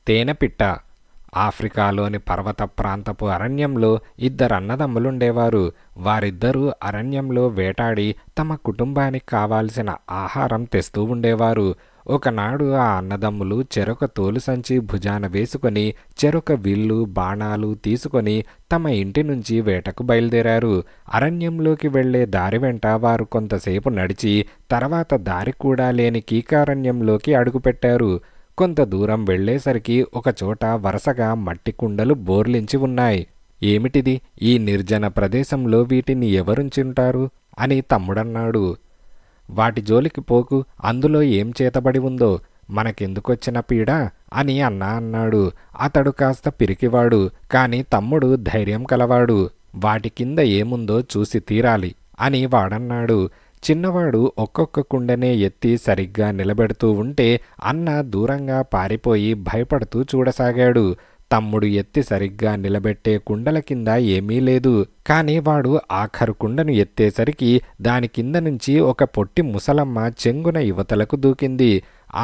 తేనెపిట్ట. ఆఫ్రికాలోని పర్వత ప్రాంతపు అరణ్యంలో ఇద్దరు అన్నదమ్ములుండేవారు. వారిద్దరూ అరణ్యంలో వేటాడి తమ కుటుంబానికి కావాల్సిన ఆహారం తెస్తూ ఉండేవారు. ఒకనాడు ఆ అన్నదమ్ములు చెరొక తోలు సంచి భుజాన వేసుకొని చెరొక విల్లు బాణాలు తీసుకొని తమ ఇంటి నుంచి వేటకు బయలుదేరారు. అరణ్యంలోకి వెళ్లే దారి వెంట వారు కొంతసేపు నడిచి తర్వాత దారి కూడా లేని కీకారణ్యంలోకి అడుగుపెట్టారు. కొంత దూరం వెళ్లేసరికి ఒకచోట వరుసగా మట్టి కుండలు బోర్లించి ఉన్నాయి. ఏమిటిది? ఈ నిర్జన ప్రదేశంలో వీటిని ఎవరుంచుంటారు అని తమ్ముడన్నాడు. వాటి జోలికి పోకు, అందులో ఏం చేతబడి ఉందో, మనకెందుకొచ్చిన పీడ అని అన్నాడు. అతడు కాస్త పిరికివాడు, కాని తమ్ముడు ధైర్యం కలవాడు. వాటి కింద ఏముందో చూసి తీరాలి అని వాడన్నాడు. చిన్నవాడు ఒక్కొక్క కుండనే ఎత్తి సరిగ్గా నిలబెడుతూ ఉంటే అన్న దూరంగా పారిపోయి భయపడుతూ చూడసాగాడు. తమ్ముడు ఎత్తి సరిగ్గా నిలబెట్టే కుండల కింద ఏమీ లేదు. కాని వాడు ఆఖరు కుండను ఎత్తేసరికి దాని కింద నుంచి ఒక పొట్టి ముసలమ్మ చెంగున యువతలకు దూకింది.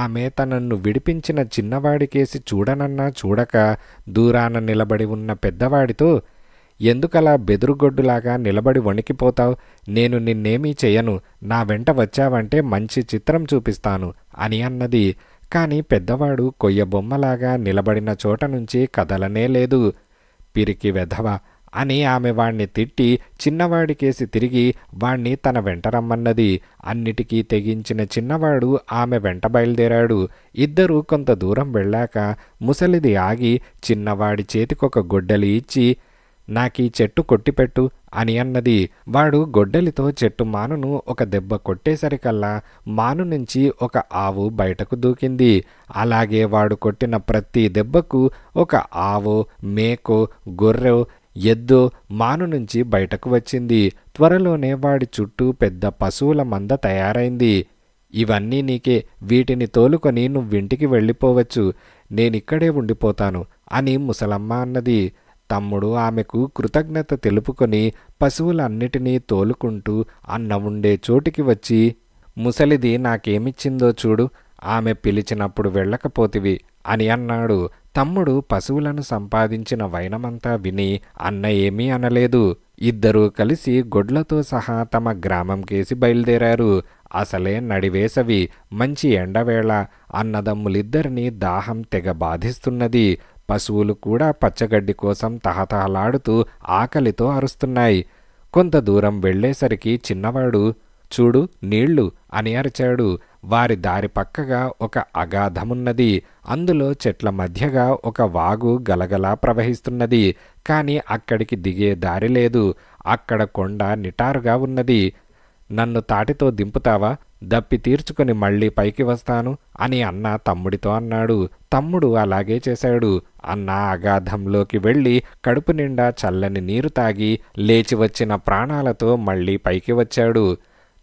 ఆమె తనను విడిపించిన చిన్నవాడికేసి చూడనన్నా చూడక దూరాన నిలబడి ఉన్న పెద్దవాడితో, ఎందుకలా బెదురుగొడ్డులాగా నిలబడి వణికిపోతావు? నేను నిన్నేమీ చెయ్యను, నా వెంట వచ్చావంటే మంచి చిత్రం చూపిస్తాను అని అన్నది. కాని పెద్దవాడు కొయ్యబొమ్మలాగా నిలబడిన చోట నుంచి కదలనే లేదు. పిరికి వెధవ అని ఆమె వాణ్ణి తిట్టి చిన్నవాడికేసి తిరిగి వాణ్ణి తన వెంట రమ్మన్నది. అన్నిటికీ తెగించిన చిన్నవాడు ఆమె వెంట బయలుదేరాడు. ఇద్దరూ కొంత దూరం వెళ్ళాక ముసలిది ఆగి చిన్నవాడి చేతికొక గొడ్డలి ఇచ్చి, నాకీ చెట్టు కొట్టిపెట్టు అని అన్నది. వాడు గొడ్డలితో చెట్టు మానును ఒక దెబ్బ కొట్టేసరికల్లా మాను నుంచి ఒక ఆవు బయటకు దూకింది. అలాగే వాడు కొట్టిన ప్రతి దెబ్బకు ఒక ఆవో మేకో గొర్రెో ఎద్దో మాను నుంచి బయటకు వచ్చింది. త్వరలోనే వాడి చుట్టూ పెద్ద పశువుల మంద తయారైంది. ఇవన్నీ నీకే, వీటిని తోలుకొని నువ్వింటికి వెళ్ళిపోవచ్చు, నేనిక్కడే ఉండిపోతాను అని ముసలమ్మ అన్నది. తమ్ముడు ఆమెకు కృతజ్ఞత తెలుపుకొని పశువులన్నిటినీ తోలుకుంటూ అన్న ఉండే చోటికి వచ్చి, ముసలిది నాకేమిచ్చిందో చూడు, ఆమె పిలిచినప్పుడు వెళ్ళకపోతివి అని అన్నాడు. తమ్ముడు పశువులను సంపాదించిన వైనమంతా విని అన్న ఏమీ అనలేదు. ఇద్దరూ కలిసి గొడ్లతో సహా తమ గ్రామంకేసి బయలుదేరారు. అసలే నడివేసవి, మంచి ఎండవేళ. అన్నదమ్ములిద్దరినీ దాహం తెగ బాధిస్తున్నది. పశువులు కూడా పచ్చగడ్డి కోసం తహతహలాడుతూ ఆకలితో అరుస్తున్నాయి. కొంత దూరం వెళ్లేసరికి చిన్నవాడు, చూడు నీళ్లు అని అరిచాడు. వారి దారి పక్కగా ఒక అగాధమున్నది. అందులో చెట్ల మధ్యగా ఒక వాగు గలగలా ప్రవహిస్తున్నది. కాని అక్కడికి దిగే దారి లేదు. అక్కడ కొండ నిటారుగా ఉన్నది. నన్ను తాటితో దింపుతావా? దప్పి తీర్చుకుని మళ్ళీ పైకి వస్తాను అని అన్న తమ్ముడితో అన్నాడు. తమ్ముడు అలాగే చేశాడు. అన్న అగాధంలోకి వెళ్ళి కడుపు నిండా చల్లని నీరు తాగి లేచి వచ్చిన ప్రాణాలతో మళ్ళీ పైకి వచ్చాడు.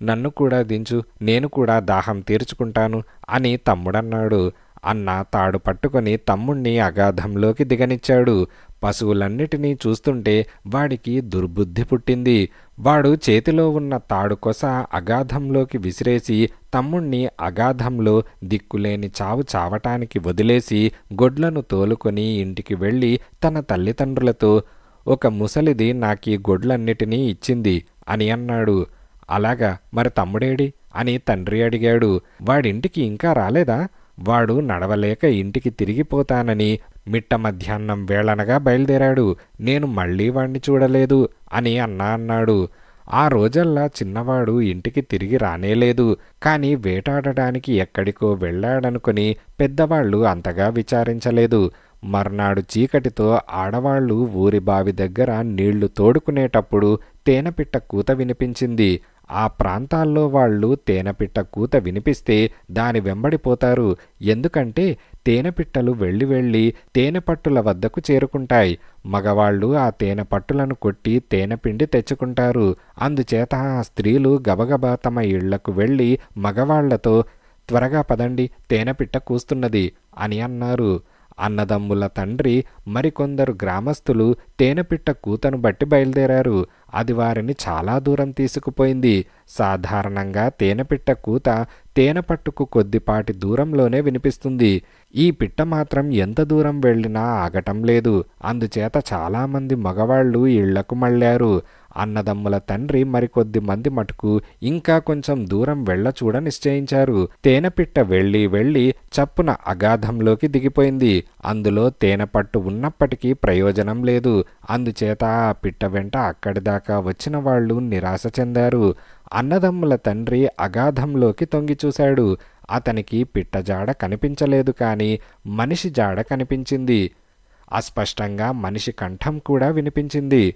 నన్ను కూడా దించు, నేను కూడా దాహం తీర్చుకుంటాను అని తమ్ముడన్నాడు. అన్న తాడు పట్టుకొని తమ్ముణ్ణి అగాధంలోకి దిగనిచ్చాడు. పశువులన్నిటినీ చూస్తుంటే వాడికి దుర్బుద్ధి పుట్టింది. వాడు చేతిలో ఉన్న తాడు కొస అగాధంలోకి విసిరేసి తమ్ముణ్ణి అగాధంలో దిక్కులేని చావు చావటానికి వదిలేసి గొడ్లను తోలుకొని ఇంటికి వెళ్ళి తన తల్లిదండ్రులతో, ఒక ముసలిది నాకీ గొడ్లన్నిటినీ ఇచ్చింది అని అన్నాడు. అలాగా, మరి తమ్ముడేడి అని తండ్రి అడిగాడు. వాడింటికి ఇంకా రాలేదా? వాడు నడవలేక ఇంటికి తిరిగిపోతానని మిట్ట మధ్యాహ్నం వేళనగా బయలుదేరాడు. నేను మళ్ళీ వాణ్ణి చూడలేదు అని అన్నాడు. ఆ రోజల్లా చిన్నవాడు ఇంటికి తిరిగి రానేలేదు. కాని వేటాడడానికి ఎక్కడికో వెళ్ళాడనుకుని పెద్దవాళ్ళు అంతగా విచారించలేదు. మర్నాడు చీకటితో ఆడవాళ్లు ఊరి బావి దగ్గర నీళ్లు తోడుకునేటప్పుడు తేనెపిట్ట కూత వినిపించింది. ఆ ప్రాంతాల్లో వాళ్ళు తేనెపిట్ట కూత వినిపిస్తే దాని వెంబడిపోతారు. ఎందుకంటే తేనెపిట్టలు వెళ్ళి వెళ్ళి తేనెపట్టుల వద్దకు చేరుకుంటాయి. మగవాళ్ళు ఆ తేనెపట్టులను కొట్టి తేనెపిండి తెచ్చుకుంటారు. అందుచేత ఆ స్త్రీలు గబగబా తమ ఇళ్లకు వెళ్ళి మగవాళ్లతో, త్వరగా పదండి, తేనెపిట్ట కూస్తున్నది అని అన్నారు. అన్నదమ్ముల తండ్రి మరికొందరు గ్రామస్తులు తేనెపిట్ట కూతను బట్టి బయలుదేరారు. అది వారిని చాలా దూరం తీసుకుపోయింది. సాధారణంగా తేనెపిట్ట కూత తేనె పట్టుకు కొద్దిపాటి దూరంలోనే వినిపిస్తుంది. ఈ పిట్ట మాత్రం ఎంత దూరం వెళ్ళినా ఆగటం లేదు. అందుచేత చాలామంది మగవాళ్ళు ఇళ్లకు మళ్ళారు. అన్నదమ్ముల తండ్రి మరికొద్ది మంది మటుకు ఇంకా కొంచెం దూరం వెళ్ళచూడ నిశ్చయించారు. తేనెపిట్ట వెళ్ళి చప్పున అగాధంలోకి దిగిపోయింది. అందులో తేనెపట్టు ఉన్నప్పటికీ ప్రయోజనం లేదు. అందుచేత ఆ పిట్ట వెంట అక్కడిదాకా వచ్చిన వాళ్ళు నిరాశ చెందారు. అన్నదమ్ముల తండ్రి అగాధంలోకి తొంగి చూశాడు. అతనికి పిట్ట జాడ కనిపించలేదు, కానీ మనిషి జాడ కనిపించింది. అస్పష్టంగా మనిషి కంఠం కూడా వినిపించింది.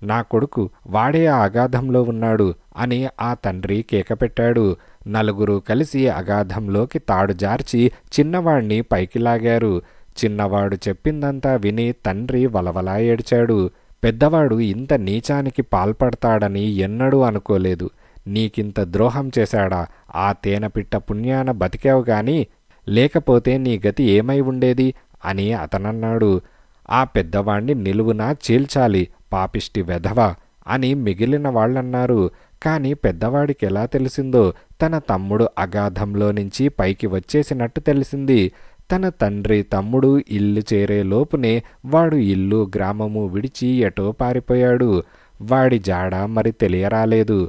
నా కొడుకు వాడే ఆ అగాధంలో ఉన్నాడు అని ఆ తండ్రి కేకపెట్టాడు. నలుగురు కలిసి అగాధంలోకి తాడు జార్చి చిన్నవాణ్ణి పైకి లాగారు. చిన్నవాడు చెప్పిందంతా విని తండ్రి వలవలా ఏడ్చాడు. పెద్దవాడు ఇంత నీచానికి పాల్పడతాడని ఎన్నడూ అనుకోలేదు. నీకింత ద్రోహం చేశాడా? ఆ తేనెపిట్ట పుణ్యాన బతికావు గాని లేకపోతే నీ గతి ఏమై ఉండేది అని అతనన్నాడు. ఆ పెద్దవాణ్ణి నిలువునా చీల్చాలి, పాపిష్టి వెధవ అని మిగిలిన వాళ్ళన్నారు. కానీ పెద్దవాడికి ఎలా తెలిసిందో తన తమ్ముడు అగాధంలో నుంచి పైకి వచ్చేసినట్టు తెలిసింది. తన తండ్రి తమ్ముడు ఇల్లు చేరే లోపునే వాడు ఇల్లు గ్రామము విడిచి ఎటో పారిపోయాడు. వాడి జాడ మరి తెలియరాలేదు.